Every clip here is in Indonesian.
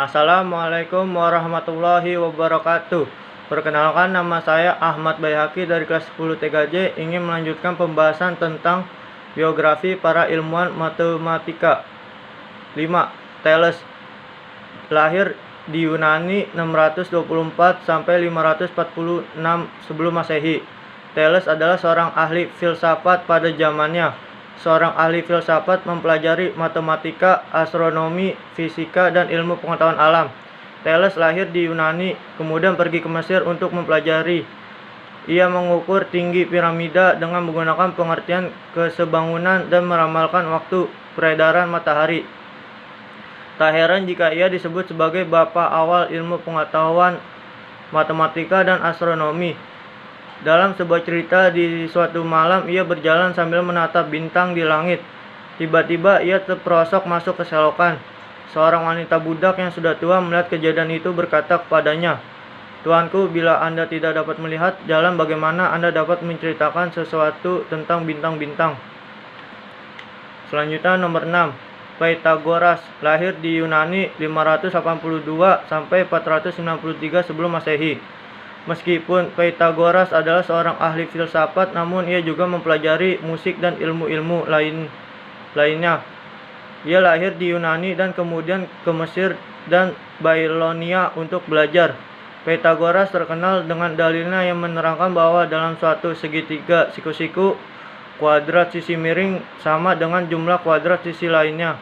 Assalamualaikum warahmatullahi wabarakatuh. Perkenalkan, nama saya Ahmad Bayhaqi dari kelas 10 TKJ, ingin melanjutkan pembahasan tentang biografi para ilmuwan matematika. 5. Thales. Lahir di Yunani 624 sampai 546 sebelum Masehi. Thales adalah seorang ahli filsafat pada zamannya. Seorang ahli filsafat mempelajari matematika, astronomi, fisika, dan ilmu pengetahuan alam. Thales lahir di Yunani, kemudian pergi ke Mesir untuk mempelajari. Ia mengukur tinggi piramida dengan menggunakan pengertian kesebangunan dan meramalkan waktu peredaran matahari. Tak heran jika ia disebut sebagai bapak awal ilmu pengetahuan matematika dan astronomi. Dalam sebuah cerita, di suatu malam ia berjalan sambil menatap bintang di langit. Tiba-tiba ia terperosok masuk ke selokan. Seorang wanita budak yang sudah tua melihat kejadian itu berkata kepadanya, "Tuanku, bila Anda tidak dapat melihat jalan, bagaimana Anda dapat menceritakan sesuatu tentang bintang-bintang?" Selanjutnya nomor 6. Pythagoras. Lahir di Yunani 582 sampai 493 sebelum Masehi. Meskipun Pythagoras adalah seorang ahli filsafat, namun ia juga mempelajari musik dan ilmu-ilmu lainnya. Ia lahir di Yunani dan kemudian ke Mesir dan Babilonia untuk belajar. Pythagoras terkenal dengan dalilnya yang menerangkan bahwa dalam suatu segitiga siku-siku, kuadrat sisi miring sama dengan jumlah kuadrat sisi lainnya.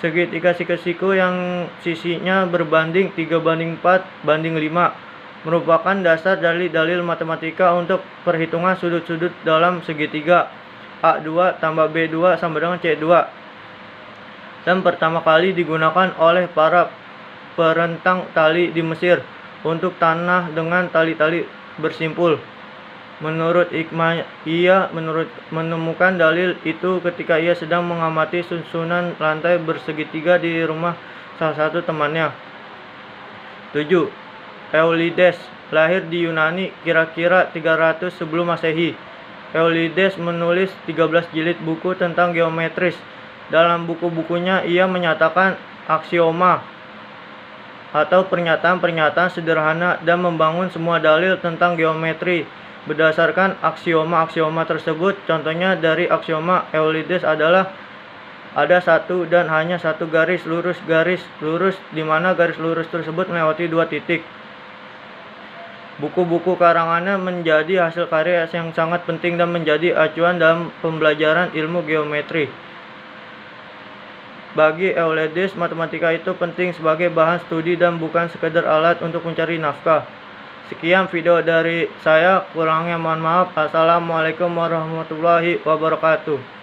Segitiga siku-siku yang sisinya berbanding 3:4:5 merupakan dasar dalil-dalil matematika untuk perhitungan sudut-sudut dalam segitiga. A2 tambah B2 sama dengan C2. Dan pertama kali digunakan oleh para perentang tali di Mesir untuk tanah dengan tali-tali bersimpul. Menurut Hikmah, ia menemukan dalil itu ketika ia sedang mengamati susunan lantai bersegitiga di rumah salah satu temannya. 7. Eulides. Lahir di Yunani kira-kira 300 sebelum Masehi. Eulides menulis 13 jilid buku tentang geometris. Dalam buku-bukunya ia menyatakan aksioma atau pernyataan-pernyataan sederhana dan membangun semua dalil tentang geometri berdasarkan aksioma-aksioma tersebut. Contohnya dari aksioma Eulides adalah ada satu dan hanya satu garis lurus di mana garis lurus tersebut melewati dua titik. Buku-buku karangannya menjadi hasil karya yang sangat penting dan menjadi acuan dalam pembelajaran ilmu geometri. Bagi Eulides, matematika itu penting sebagai bahan studi dan bukan sekedar alat untuk mencari nafkah. Sekian video dari saya, kurangnya mohon maaf. Assalamualaikum warahmatullahi wabarakatuh.